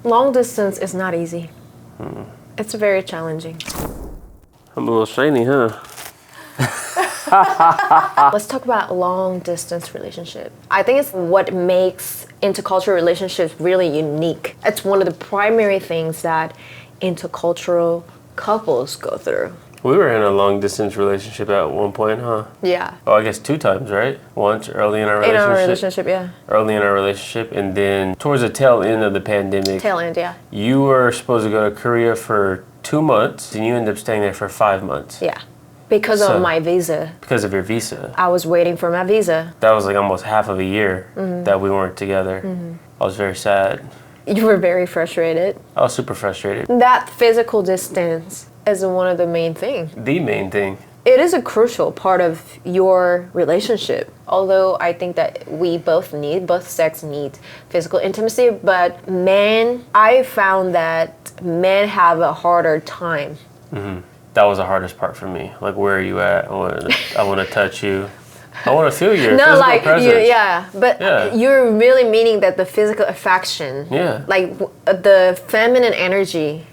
Long distance is not easy. It's very challenging. I'm a little shiny, huh? Let's talk about long distance relationship. I think it's what makes intercultural relationships really unique. It's one of the primary things that intercultural couples go through. We were in a long distance relationship at one point, huh? Yeah. Oh, I guess 2 times, right? Once early in our In relationship. our relationship, yeah. Early in our relationship, and then towards the tail end of the pandemic, Tail end, yeah. you were supposed to go to Korea for 2 months, and you ended up staying there for 5 months. Yeah. Because So- of my visa. Because of your visa. I was waiting for my visa. That was like almost half of a year that we weren't together. I was very sad. You were very frustrated. I was super frustrated. That physical distance is one of the main things. The main thing. It is a crucial part of your relationship. Although I think that both sex need physical intimacy, but I found that men have a harder time. That was the hardest part for me. Like, where are you at? I want to touch you. I want to feel your No, physical like presence. but Yeah. you're really meaning that the physical affection, Yeah. like the feminine energy.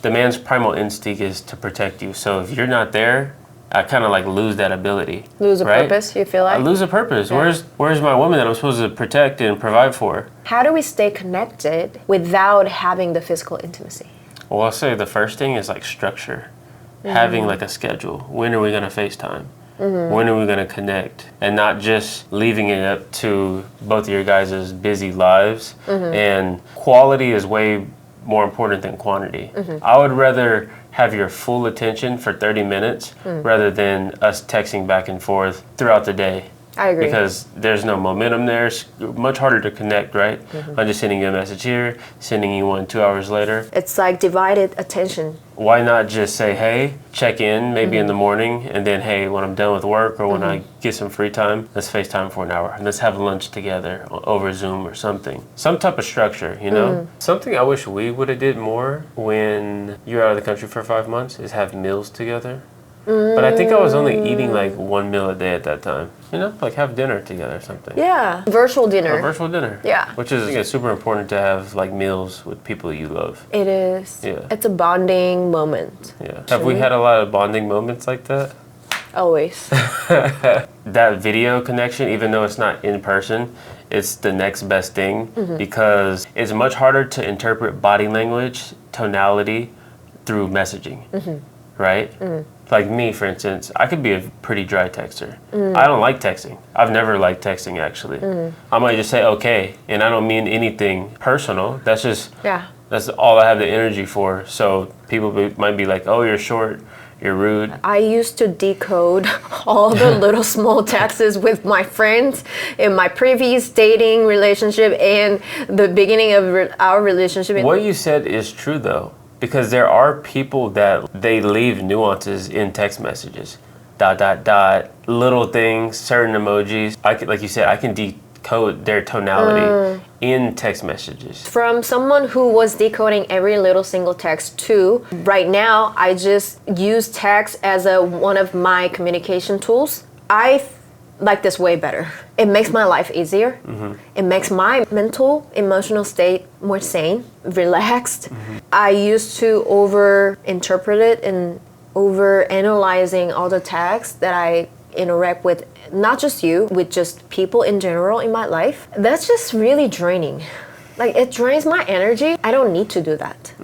The man's primal instinct is to protect you. So if you're not there, I kind of like lose that ability. Lose a right? purpose, you feel I like? lose a purpose. Yeah. Where's my woman that I'm supposed to protect and provide for? How do we stay connected without having the physical intimacy? Well, I'll say the first thing is like structure. Having like a schedule. When are we going to FaceTime? When are we going to connect? And not just leaving it up to both of your guys' busy lives. And quality is way more important than quantity. I would rather have your full attention for 30 minutes rather than us texting back and forth throughout the day. I agree. Because there's no momentum there. It's much harder to connect, right? I'm just sending you a message here, sending you one 2 hours later. It's like divided attention. Why not just say, hey, check in maybe in the morning, and then, hey, when I'm done with work or when I get some free time, let's FaceTime for an hour and let's have lunch together over Zoom or something. Some type of structure, you know? Something I wish we would have did more when you're out of the country for 5 months is have meals together. But I think I was only eating like 1 meal a day at that time. You know, like have dinner together or something. Yeah. Virtual dinner. A virtual dinner. Yeah. Which is, I think, it's super important to have like meals with people you love. It is. Yeah. It's a bonding moment. Yeah. Have we had a lot of bonding moments like that? Always. That video connection, even though it's not in person, it's the next best thing because it's much harder to interpret body language, tonality through messaging, right? Like me, for instance, I could be a pretty dry texter. I don't like texting. I've never liked texting, actually. I might just say okay, and I don't mean anything personal. That's just, that's all I have the energy for. So people might be like, oh, you're short, you're rude. I used to decode all the little small texts with my friends in my previous dating relationship and the beginning of our relationship. What you said is true, though. Because there are people that they leave nuances in text messages. ... little things, certain emojis. Like you said, I can decode their tonality in text messages. From someone who was decoding every little single text to right now, I just use text as one of my communication tools. I like this way better. It makes my life easier. It makes my mental, emotional state more sane, relaxed. I used to over-interpret it and over-analyzing all the text that I interact with, not just you, with just people in general in my life. That's just really draining. Like, it drains my energy. I don't need to do that.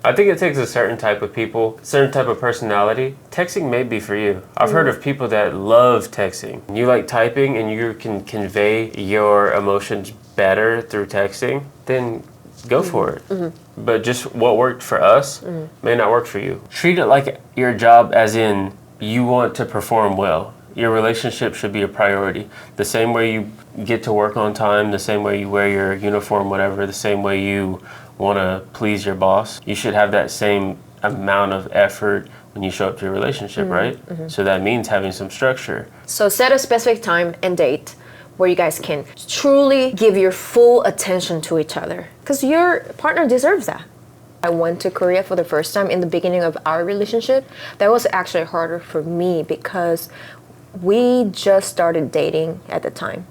I think it takes a certain type of people, certain type of personality. Texting may be for you. I've heard of people that love texting. You like typing and you can convey your emotions better through texting, then go for it. But just what worked for us may not work for you. Treat it like your job, as in you want to perform well. Your relationship should be a priority. The same way you get to work on time, the same way you wear your uniform, whatever, the same way you want to please your boss, you should have that same amount of effort when you show up to your relationship, right? So that means having some structure. So set a specific time and date where you guys can truly give your full attention to each other, because your partner deserves that. I went to Korea for the first time in the beginning of our relationship. That was actually harder for me because we just started dating at the time.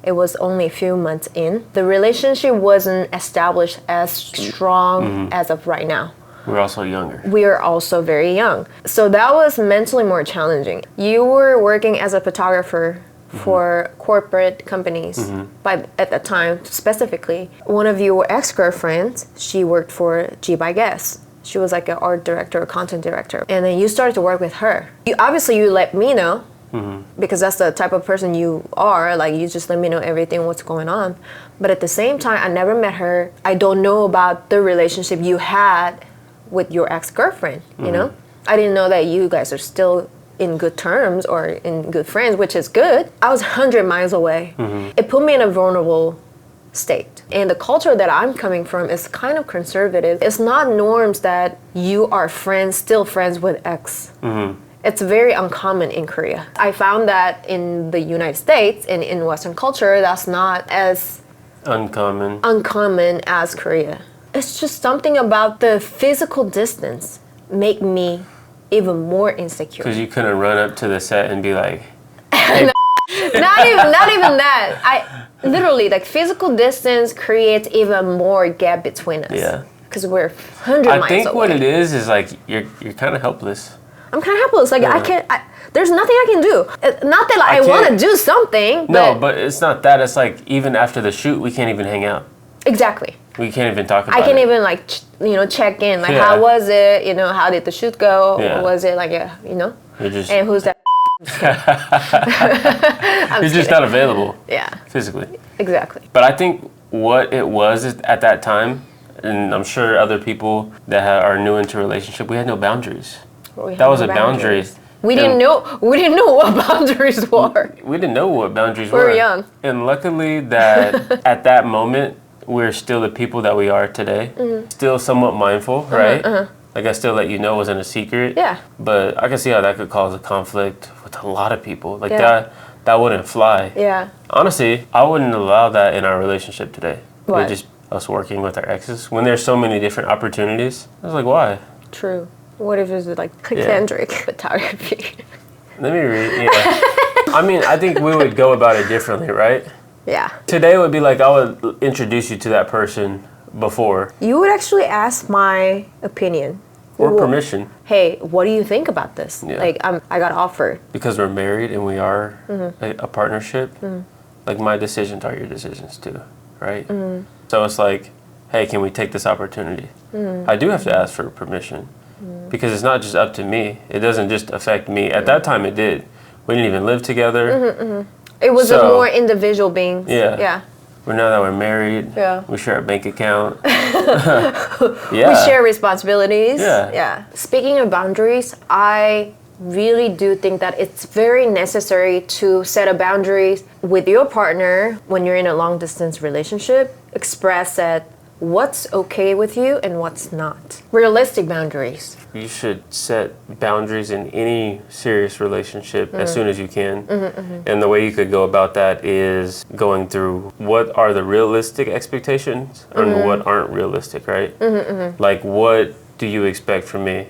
It was only a few months in. The relationship wasn't established as strong as of right now. We're also younger. We are also very young. So that was mentally more challenging. You were working as a photographer for corporate companies, but at the time specifically, one of your ex-girlfriends, she worked for G by Guess. She was like an art director, content director. And then you started to work with her. You let me know, because that's the type of person you are. Like, you just let me know everything, what's going on. But at the same time, I never met her. I don't know about the relationship you had with your ex-girlfriend, you know? I didn't know that you guys are still in good terms or in good friends, which is good. I was 100 miles away. It put me in a vulnerable state. And the culture that I'm coming from is kind of conservative. It's not norms that you are still friends with ex. It's very uncommon in Korea. I found that in the United States and in Western culture, that's not as uncommon as Korea. It's just something about the physical distance make me even more insecure. Because you couldn't run up to the set and be like, not even that. I literally, like, physical distance creates even more gap between us. Yeah. Because we're 100 miles away. I think what it is like you're kind of helpless. I'm kind of helpless. Like, there's nothing I can do. Not that I want to do something. No, but it's not that. It's like, even after the shoot, we can't even hang out. Exactly. We can't even talk about it. I can't even, like, check in. Like, how was it? You know, how did the shoot go? Yeah. Or was it, like, you know? And who's that? You're just not available. Yeah. Physically. Exactly. But I think what it was is, at that time, and I'm sure other people that are new into a relationship, we had no boundaries. That was a boundary. We didn't know what boundaries were. We didn't know what boundaries were. We were young. And luckily that at that moment, we're still the people that we are today. Still somewhat mindful, right? Like, I still let you know it wasn't a secret. Yeah. But I can see how that could cause a conflict with a lot of people. Like, that wouldn't fly. Yeah. Honestly, I wouldn't allow that in our relationship today. What? Just us working with our exes. When there's so many different opportunities, I was like, why? True. What if it's like Kendrick photography? Let me read. Yeah. I mean, I think we would go about it differently, right? Yeah. Today would be like, I would introduce you to that person before. You would actually ask my opinion. Or permission. Hey, what do you think about this? Yeah. Like, I got offered. Because we're married and we are a partnership, like, my decisions are your decisions too, right? So it's like, hey, can we take this opportunity? I do have to ask for permission. Because it's not just up to me. It doesn't just affect me. At that time, it did. We didn't even live together. It was a more individual being. Yeah. Well, now that we're married, we share a bank account. We share responsibilities. Yeah. Speaking of boundaries, I really do think that it's very necessary to set a boundaries with your partner when you're in a long distance relationship. Express that what's okay with you and what's not. Realistic boundaries. You should set boundaries in any serious relationship as soon as you can. And the way you could go about that is going through what are the realistic expectations and what aren't realistic, right? Like, what do you expect from me?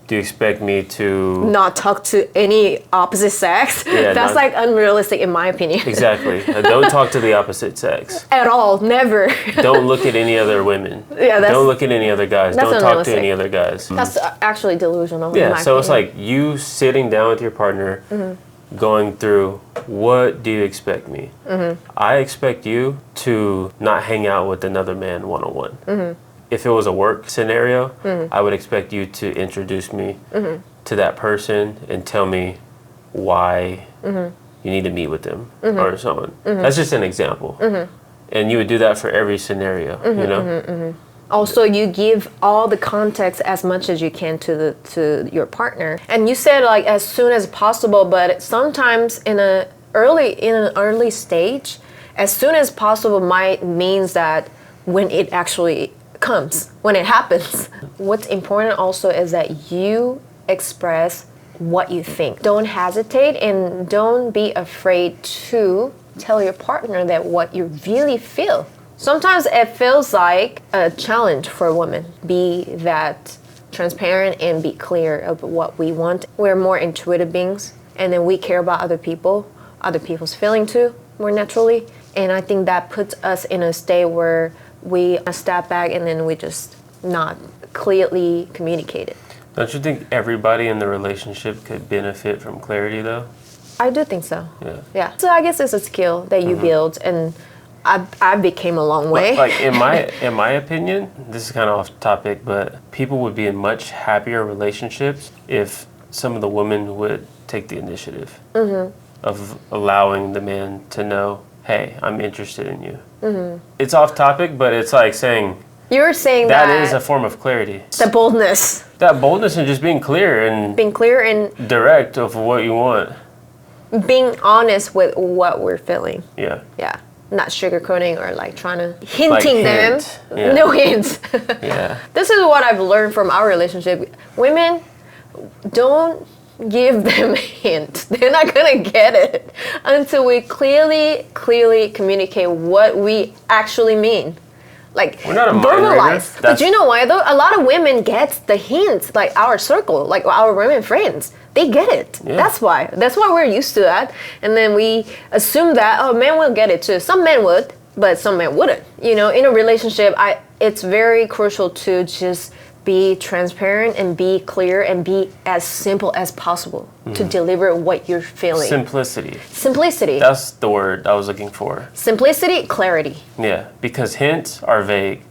Do you expect me to not talk to any opposite sex? That's like unrealistic in my opinion. Exactly. Don't talk to the opposite sex. At all, never. Don't look at any other women. Don't look at any other guys. Don't talk to any other guys. That's actually delusional. Yeah, so it's like you sitting down with your partner, going through, what do you expect me? I expect you to not hang out with another man one-on-one. If it was a work scenario, I would expect you to introduce me to that person and tell me why you need to meet with them or someone. That's just an example. And you would do that for every scenario, you know? Also, you give all the context as much as you can to your partner. And you said, like, as soon as possible, but sometimes in an early stage, as soon as possible might means that when it actually comes, when it happens. What's important also is that you express what you think. Don't hesitate and don't be afraid to tell your partner that what you really feel. Sometimes it feels like a challenge for a woman. Be that transparent and be clear of what we want. We're more intuitive beings, and then we care about other people's feeling too, more naturally. And I think that puts us in a state where we step back and then we just not clearly communicate it. Don't you think everybody in the relationship could benefit from clarity, though? I do think so. Yeah. Yeah. So I guess it's a skill that you build, and I became a long way. Like in my opinion, this is kind of off topic, but people would be in much happier relationships if some of the women would take the initiative of allowing the man to know, hey, I'm interested in you. It's off topic, but it's like saying You're saying that that is a form of clarity. the boldness, That boldness and just being clear and being clear and direct of what you want. being honest with what we're feeling. Yeah. Yeah. Not sugarcoating or like trying to Like hinting them. hint. Yeah. No hints. Yeah. This is what I've learned from our relationship. Women, don't give them hints. They're not gonna get it until we clearly communicate what we actually mean. Like We're not a mind reader. verbalize. But you know why though? A lot of women get the hints, like our circle, like our women friends. They get it. Yeah. That's why we're used to that. And then we assume that, oh, men will get it too. Some men would, but some men wouldn't. You know, in a relationship, it's very crucial to just be transparent and be clear and be as simple as possible to deliver what you're feeling. Simplicity. Simplicity. That's the word I was looking for. Simplicity, clarity. Yeah, because hints are vague.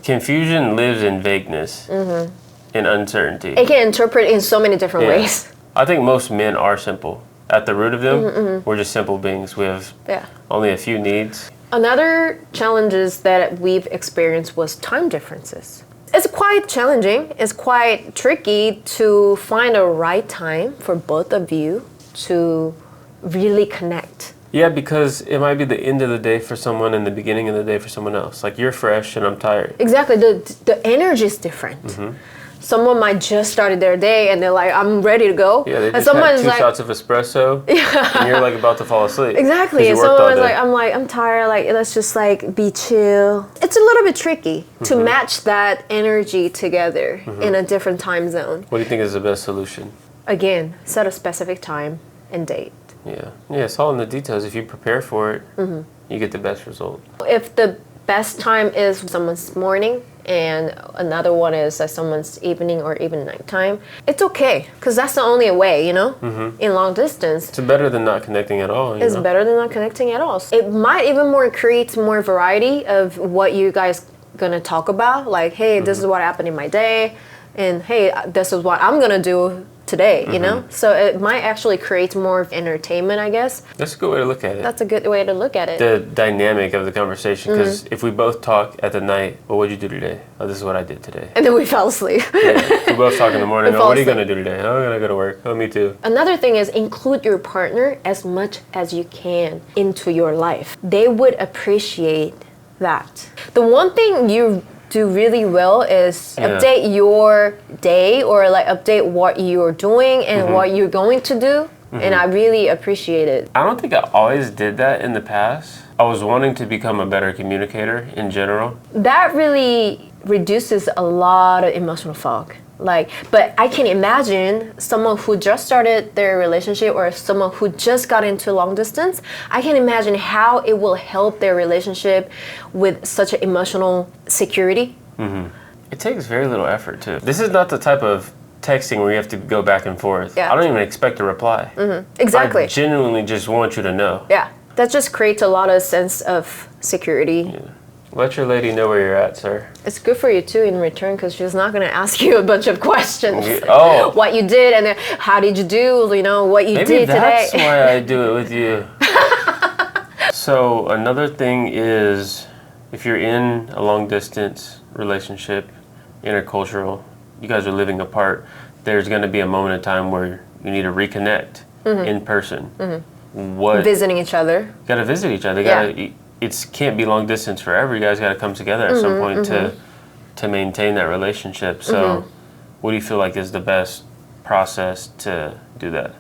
Confusion lives in vagueness and uncertainty. It can interpret in so many different Yeah. ways. I think most men are simple. At the root of them, we're just simple beings. We have Yeah. only a few needs. Another challenges that we've experienced was time differences. It's quite challenging. It's quite tricky to find a right time for both of you to really connect. Yeah, because it might be the end of the day for someone and the beginning of the day for someone else. Like you're fresh and I'm tired. Exactly. The energy is different. Someone might just started their day and they're like, I'm ready to go. Yeah, they and just someone's had two like, shots of espresso and you're like about to fall asleep. exactly. 'cause you And worked all someone's day. I'm tired. Like, let's just like be chill. It's a little bit tricky to match that energy together in a different time zone. What do you think is the best solution? Again, set a specific time and date. Yeah, it's all in the details. If you prepare for it, you get the best result. If the best time is someone's morning and another one is someone's evening or even nighttime, it's okay because that's the only way, you know, in long distance. It's better than not connecting at all. It's better than not connecting at all. It might even create more variety of what you guys gonna talk about. Like, hey, this is what happened in my day, and hey, this is what I'm gonna do today, you know? So it might actually create more entertainment, I guess. That's a good way to look at it. That's a good way to look at it. The dynamic of the conversation, because if we both talk at the night, well, what'd you do today? Oh, this is what I did today. And then we fell asleep. Yeah. We both talk in the morning. We Oh, fall what are you asleep. gonna do today? Oh, I'm gonna go to work. Oh, me too. Another thing is include your partner as much as you can into your life. They would appreciate that. The one thing you do really well is update your day or like update what you're doing and what you're going to do. And I really appreciate it. I don't think I always did that in the past. I was wanting to become a better communicator in general. That really reduces a lot of emotional fog. But I can imagine someone who just started their relationship or someone who just got into long distance, I can imagine how it will help their relationship with such an emotional security. It takes very little effort too. This is not the type of texting where you have to go back and forth. Yeah. I don't even expect a reply. Exactly. I genuinely just want you to know. Yeah. That just creates a lot of sense of security. Let your lady know where you're at, sir. It's good for you too in return because she's not going to ask you a bunch of questions. Oh. What you did and then how did you do, you know, what you Maybe did that's today. why I do it with you. So another thing is, if you're in a long distance relationship, intercultural, you guys are living apart, there's going to be a moment in time where you need to reconnect in person. Visiting each other. You got to visit each other. It can't be long distance forever. You guys got to come together at some point to maintain that relationship. So what do you feel like is the best process to do that?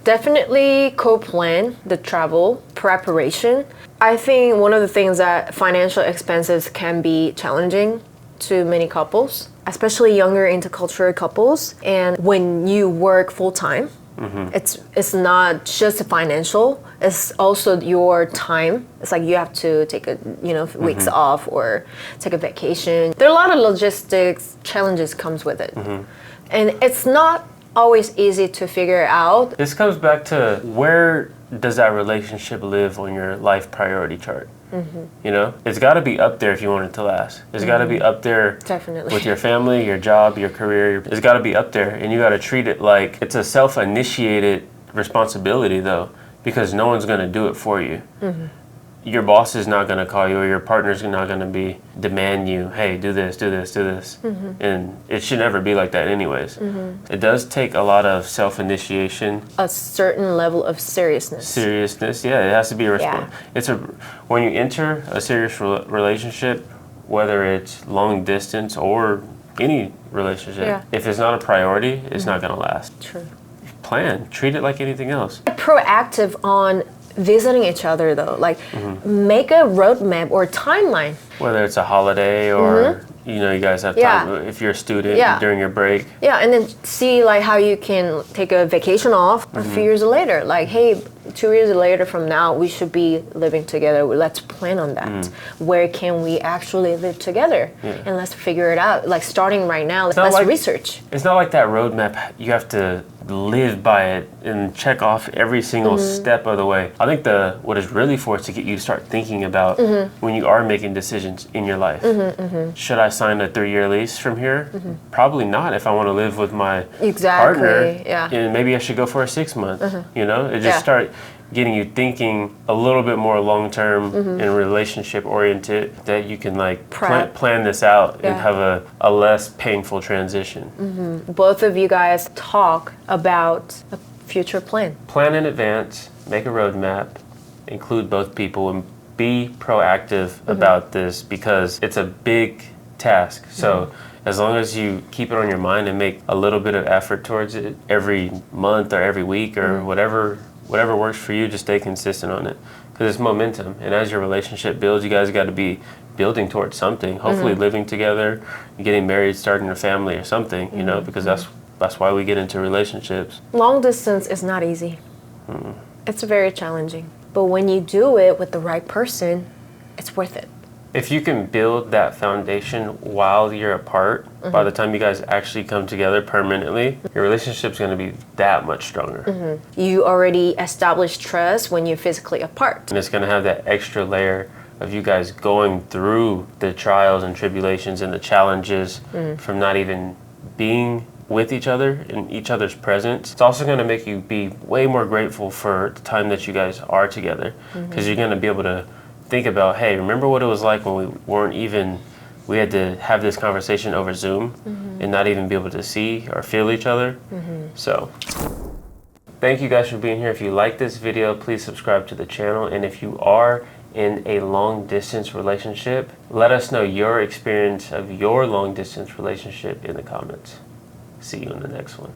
Definitely co-plan the travel preparation. I think one of the things that financial expenses can be challenging to many couples, especially younger intercultural couples. And when you work full time, it's not just financial. It's also your time. It's like you have to take weeks off or take a vacation. There are a lot of logistics challenges comes with it. And it's not always easy to figure out. This comes back to, where does that relationship live on your life priority chart? You know, it's got to be up there if you want it to last. It's got to be up there. Definitely. With your family, your job, your career. It's got to be up there, and you got to treat it like it's a self-initiated responsibility, though, because no one's going to do it for you. Your boss is not going to call you, or your partner's not going to demand you, hey, do this, do this, do this. And it should never be like that anyways. It does take a lot of self-initiation. A certain level of seriousness. Yeah, it has to be a Yeah. when you enter a serious relationship, whether it's long distance or any relationship, Yeah. if it's not a priority, it's not going to last. True. Plan, treat it like anything else. Proactive on visiting each other though, like make a roadmap or timeline. Whether it's a holiday or you guys have time, Yeah. if you're a student Yeah. during your break. Yeah, and then see like how you can take a vacation off a few years later. Like, hey, 2 years later from now, we should be living together. Let's plan on that. Where can we actually live together? And let's figure it out. Like starting right now, let's research. It's not like that roadmap, you have to live by it and check off every single step of the way. I think what is really for is to get you to start thinking about when you are making decisions in your life. Should I sign a 3-year lease from here? Probably not if I want to live with my partner. Yeah. And maybe I should go for a 6 month. It just start getting you thinking a little bit more long term and relationship oriented, that you can like plan this out and have a less painful transition. Both of you guys talk about a future plan. Plan in advance, make a roadmap, include both people, and be proactive about this, because it's a big task. So as long as you keep it on your mind and make a little bit of effort towards it every month or every week or whatever works for you, just stay consistent on it, because it's momentum. And as your relationship builds, you guys got to be building towards something, hopefully living together, getting married, starting a family or something, because that's why we get into relationships. Long distance is not easy. It's very challenging. But when you do it with the right person, it's worth it. If you can build that foundation while you're apart, by the time you guys actually come together permanently, your relationship's going to be that much stronger. You already established trust when you're physically apart. And it's going to have that extra layer of you guys going through the trials and tribulations and the challenges from not even being with each other in each other's presence. It's also going to make you be way more grateful for the time that you guys are together, because you're going to be able to think about, hey, remember what it was like when we had to have this conversation over Zoom and not even be able to see or feel each other. So thank you guys for being here. If you like this video, please subscribe to the channel. And if you are in a long distance relationship, let us know your experience of your long distance relationship in the comments. See you in the next one.